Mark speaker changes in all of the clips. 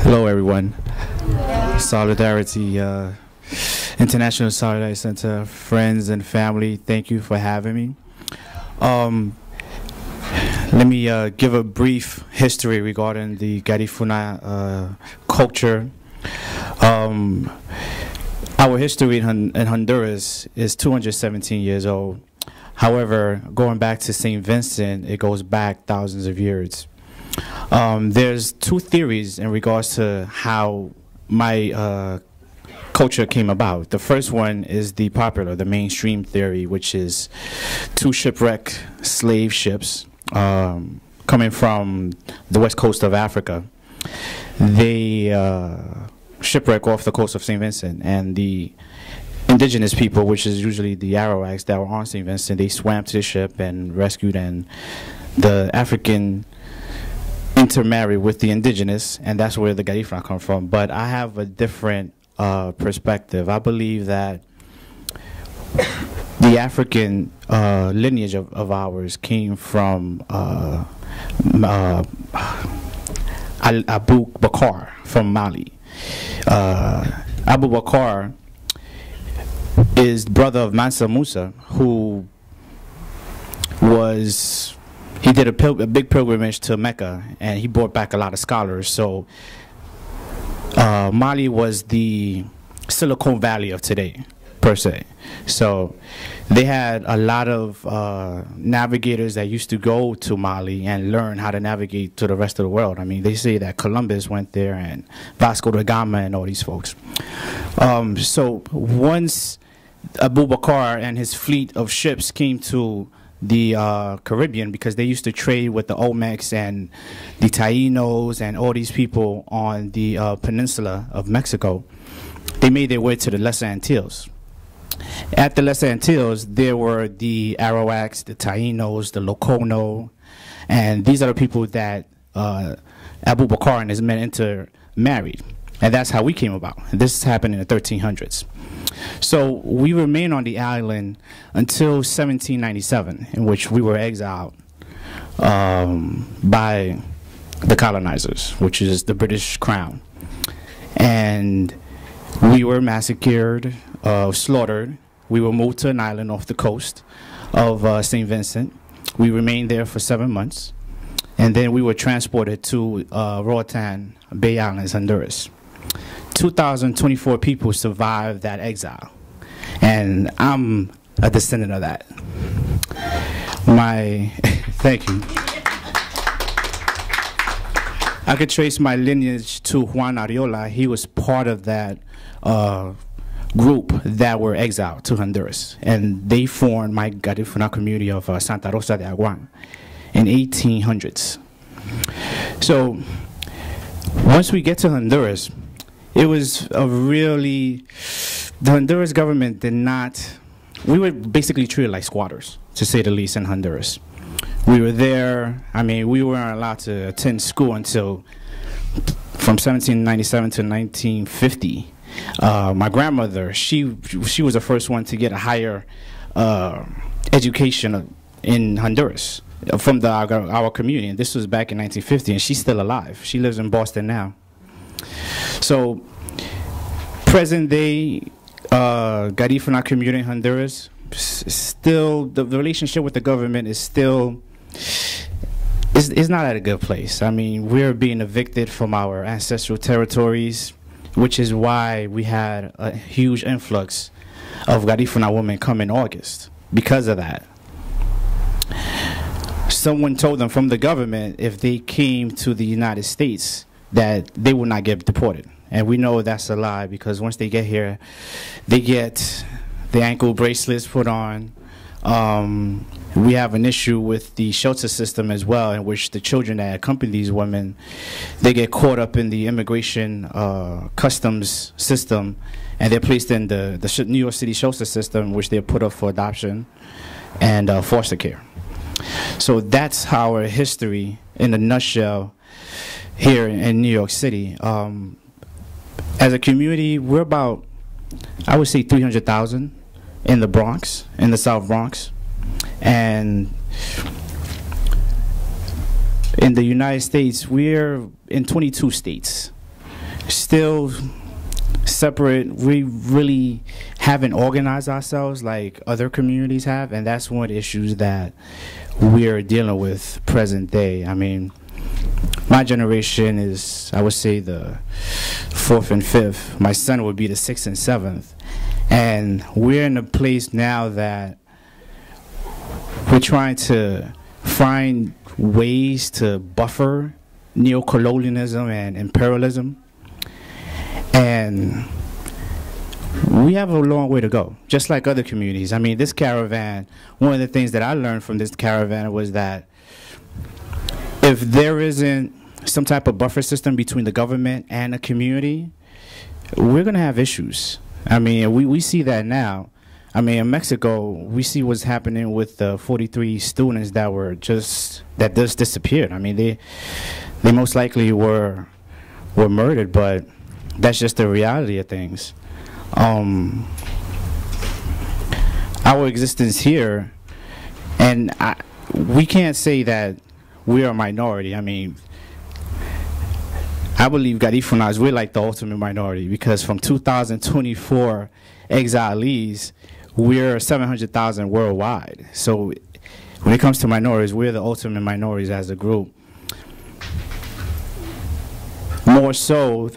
Speaker 1: Hello, everyone. Solidarity, International Solidarity Center, friends and family, thank you for having me. Let me give a brief history regarding the Garifuna culture. Our history in Honduras is 217 years old. However, going back to St. Vincent, it goes back thousands of years. There's two theories in regards to how my culture came about. The first one is the popular, the mainstream theory, which is two shipwrecked slave ships coming from the west coast of Africa. They shipwreck off the coast of St. Vincent, and the indigenous people, which is usually the Arawaks that were on St. Vincent, they swam to the ship and rescued, and the African intermarry with the indigenous, and that's where the Garifuna come from. But I have a different perspective. I believe that the African lineage of ours came from Abu Bakr from Mali. Abu Bakr is brother of Mansa Musa, who he did a big pilgrimage to Mecca, and he brought back a lot of scholars. So Mali was the Silicon Valley of today, per se. So they had a lot of navigators that used to go to Mali and learn how to navigate to the rest of the world. I mean, they say that Columbus went there, and Vasco da Gama and all these folks. So once Abu Bakr and his fleet of ships came to the Caribbean, because they used to trade with the Olmecs and the Taínos and all these people on the peninsula of Mexico, they made their way to the Lesser Antilles. At the Lesser Antilles, there were the Arawaks, the Taínos, the Locono, and these are the people that Abu Bakr and his men intermarried. And that's how we came about. And this happened in the 1300s. So we remained on the island until 1797, in which we were exiled by the colonizers, which is the British Crown. And we were massacred, slaughtered. We were moved to an island off the coast of St. Vincent. We remained there for 7 months. And then we were transported to Roatan Bay Islands, Honduras. 2,024 people survived that exile, and I'm a descendant of that. Thank you. I could trace my lineage to Juan Ariola. He was part of that group that were exiled to Honduras, and they formed my Garifuna community of Santa Rosa de Aguan in 1800s. So once we get to Honduras, it was the Honduras government did not, we were basically treated like squatters, to say the least, in Honduras. We were there, I mean, we weren't allowed to attend school until from 1797 to 1950. My grandmother, she was the first one to get a higher education in Honduras from our community, and this was back in 1950, and she's still alive. She lives in Boston now. So, present day Garifuna community in Honduras, still the relationship with the government is still is not at a good place. I mean, we're being evicted from our ancestral territories, which is why we had a huge influx of Garifuna women come in August because of that. Someone told them from the government if they came to the United States that they would not get deported. And we know that's a lie, because once they get here, they get the ankle bracelets put on. We have an issue with the shelter system as well, in which the children that accompany these women, they get caught up in the immigration customs system, and they're placed in the New York City shelter system, which they're put up for adoption and foster care. So that's our history in a nutshell here in New York City. As a community, we're about, I would say, 300,000 in the Bronx, in the South Bronx. And in the United States, we're in 22 states. still separate. We really haven't organized ourselves like other communities have, and that's one of the issues that we're dealing with present day. I mean, my generation is, I would say, the 4th and 5th. My son would be the 6th and 7th. And we're in a place now that we're trying to find ways to buffer neocolonialism and imperialism. And we have a long way to go, just like other communities. I mean, this caravan, one of the things that I learned from this caravan was that if there isn't some type of buffer system between the government and the community, we're going to have issues. I mean, we see that now. I mean, in Mexico, we see what's happening with the 43 students that just disappeared. I mean, they most likely were murdered, but that's just the reality of things. Our existence here, and we can't say that we're a minority. I mean, I believe Garifunas, we're like the ultimate minority, because from 2024 exilees, we're 700,000 worldwide. So when it comes to minorities, we're the ultimate minorities as a group. More so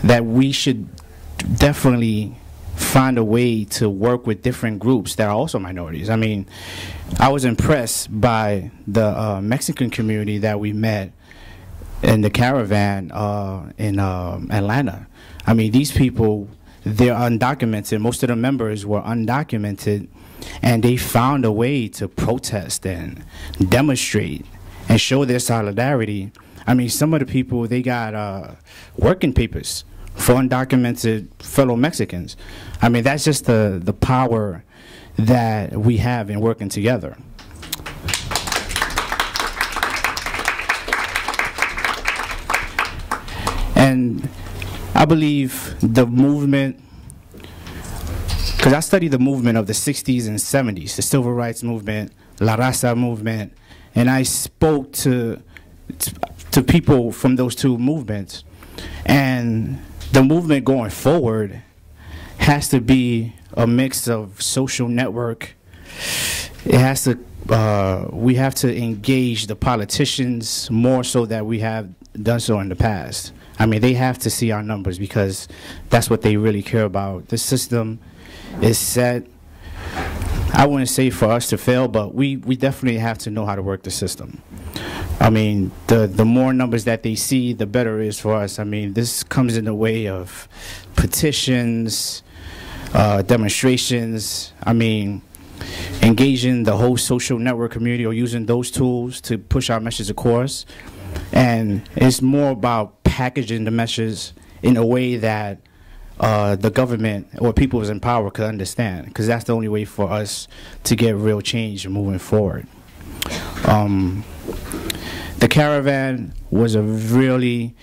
Speaker 1: that we should definitely find a way to work with different groups that are also minorities. I mean, I was impressed by the Mexican community that we met in the caravan in Atlanta. I mean, these people, they're undocumented. Most of the members were undocumented, and they found a way to protest and demonstrate and show their solidarity. I mean, some of the people, they got working papers for undocumented fellow Mexicans. I mean, that's just the power that we have in working together. And I believe the movement, because I studied the movement of the 60s and 70s, the civil rights movement, La Raza movement, and I spoke to people from those two movements. And the movement going forward has to be a mix of social network. It has to, we have to engage the politicians more so that we have done so in the past. I mean, they have to see our numbers because that's what they really care about. The system is set. I wouldn't say for us to fail, but we definitely have to know how to work the system. I mean, the more numbers that they see, the better it is for us. I mean, this comes in the way of petitions, demonstrations. I mean, engaging the whole social network community or using those tools to push our message across. And it's more about packaging the message in a way that the government or people in power could understand, because that's the only way for us to get real change moving forward. The caravan was a really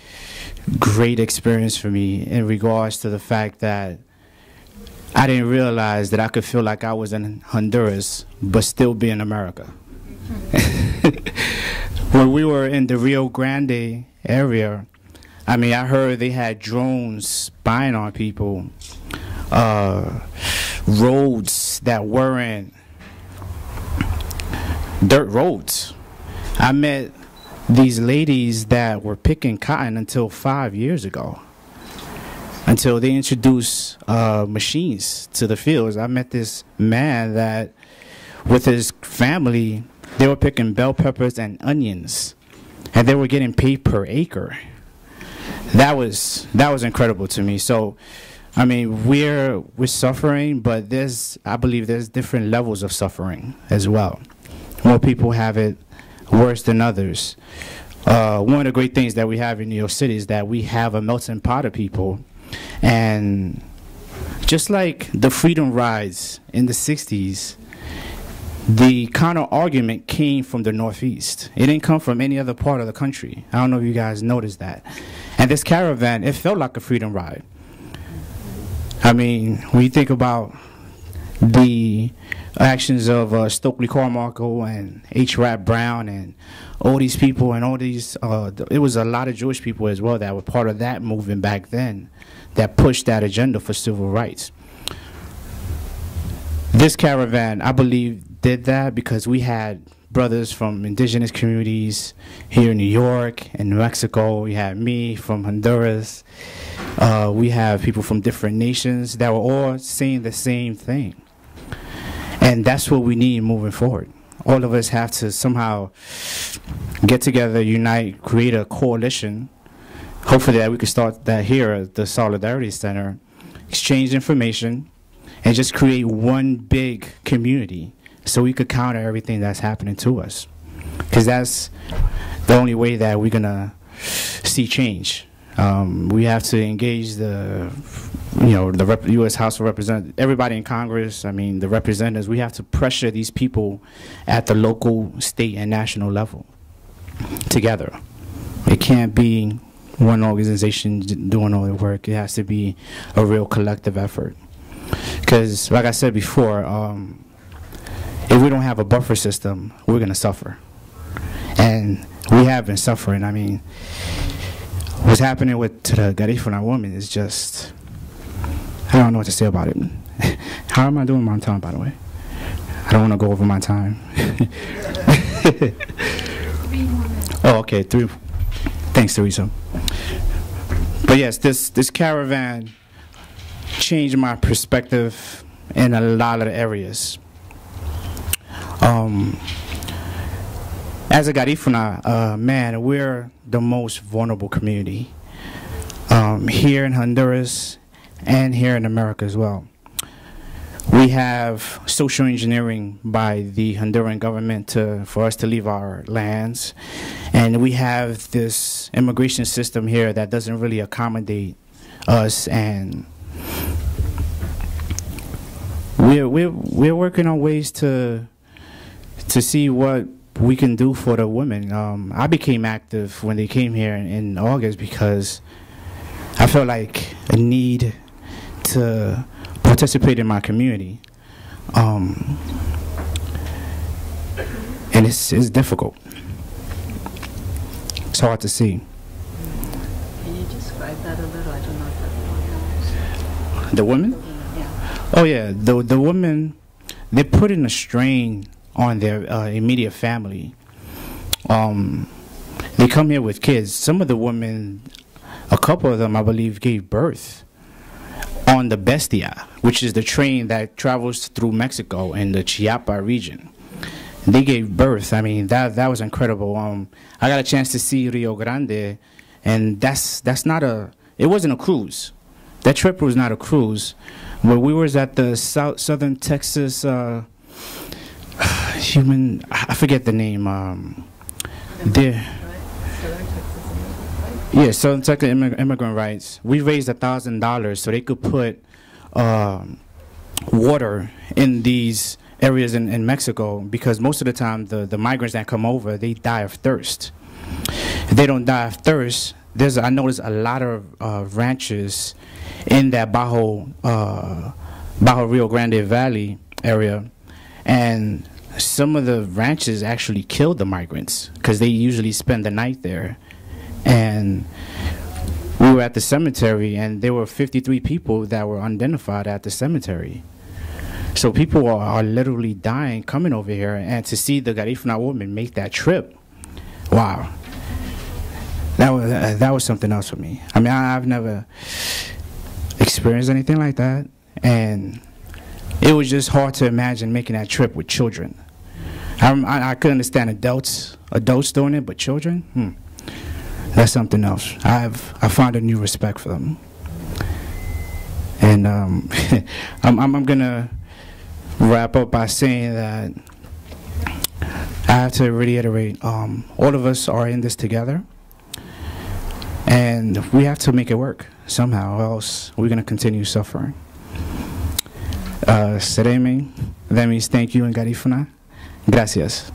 Speaker 1: great experience for me in regards to the fact that I didn't realize that I could feel like I was in Honduras but still be in America. When we were in the Rio Grande area, I mean, I heard they had drones spying on people, roads that weren't dirt roads. I met these ladies that were picking cotton until 5 years ago, until they introduced machines to the fields. I met this man that, with his family, they were picking bell peppers and onions, and they were getting paid per acre. That was incredible to me. So, I mean, we're suffering, but I believe there's different levels of suffering as well. More people have it worse than others. One of the great things that we have in New York City is that we have a melting pot of people, and just like the freedom rides in the 60s, the counter argument came from the Northeast. It didn't come from any other part of the country. I don't know if you guys noticed that. And this caravan, it felt like a freedom ride. I mean, when you think about the actions of Stokely Carmichael and H. Rap Brown and all these people and all these, it was a lot of Jewish people as well that were part of that movement back then that pushed that agenda for civil rights. This caravan, I believe, did that because we had brothers from indigenous communities here in New York and New Mexico. We had me from Honduras. We have people from different nations that were all saying the same thing. And that's what we need moving forward. All of us have to somehow get together, unite, create a coalition. Hopefully that we can start that here at the Solidarity Center, exchange information, and just create one big community so we could counter everything that's happening to us. Because that's the only way that we're going to see change. We have to engage the U.S. House of Representatives, everybody in Congress, I mean, the representatives. We have to pressure these people at the local, state, and national level together. It can't be one organization doing all the work. It has to be a real collective effort. Because, like I said before, if we don't have a buffer system, we're going to suffer. And we have been suffering. I mean, what's happening to the Garifuna woman is just, I don't know what to say about it. How am I doing my time, by the way? I don't want to go over my time. Oh, okay, 3. Thanks, Teresa. But yes, this caravan changed my perspective in a lot of the areas. As a Garifuna, man, we're the most vulnerable community here in Honduras and here in America as well. We have social engineering by the Honduran government for us to leave our lands, and we have this immigration system here that doesn't really accommodate us, and we're working on ways to see what we can do for the women. I became active when they came here in August because I felt like a need to participate in my community. And it's difficult. It's hard to see.
Speaker 2: Can you describe that a little? I don't know if that's
Speaker 1: the women?
Speaker 2: Yeah.
Speaker 1: Oh yeah, the women, they're putting a strain on their immediate family. They come here with kids. Some of the women, a couple of them, I believe, gave birth on the Bestia, which is the train that travels through Mexico in the Chiapa region. They gave birth. I mean, that was incredible. I got a chance to see Rio Grande, and that's not it wasn't a cruise. That trip was not a cruise. But we was at the Southern Texas I forget the name. Yeah, Southern Texas immigrant rights. We raised $1,000 so they could put water in these areas in Mexico, because most of the time the migrants that come over, they die of thirst. If they don't die of thirst, I noticed a lot of ranches in that Bajo Rio Grande Valley area, and some of the ranches actually killed the migrants because they usually spend the night there. And we were at the cemetery, and there were 53 people that were unidentified at the cemetery. So people are literally dying coming over here, and to see the Garifuna woman make that trip, wow, that was something else for me. I mean, I've never experienced anything like that, and it was just hard to imagine making that trip with children. I could understand adults doing it, but children, that's something else. I found a new respect for them, and I'm gonna wrap up by saying that I have to reiterate: all of us are in this together, and we have to make it work somehow, else we're gonna continue suffering. Sereme, that means thank you in Garifuna. Gracias.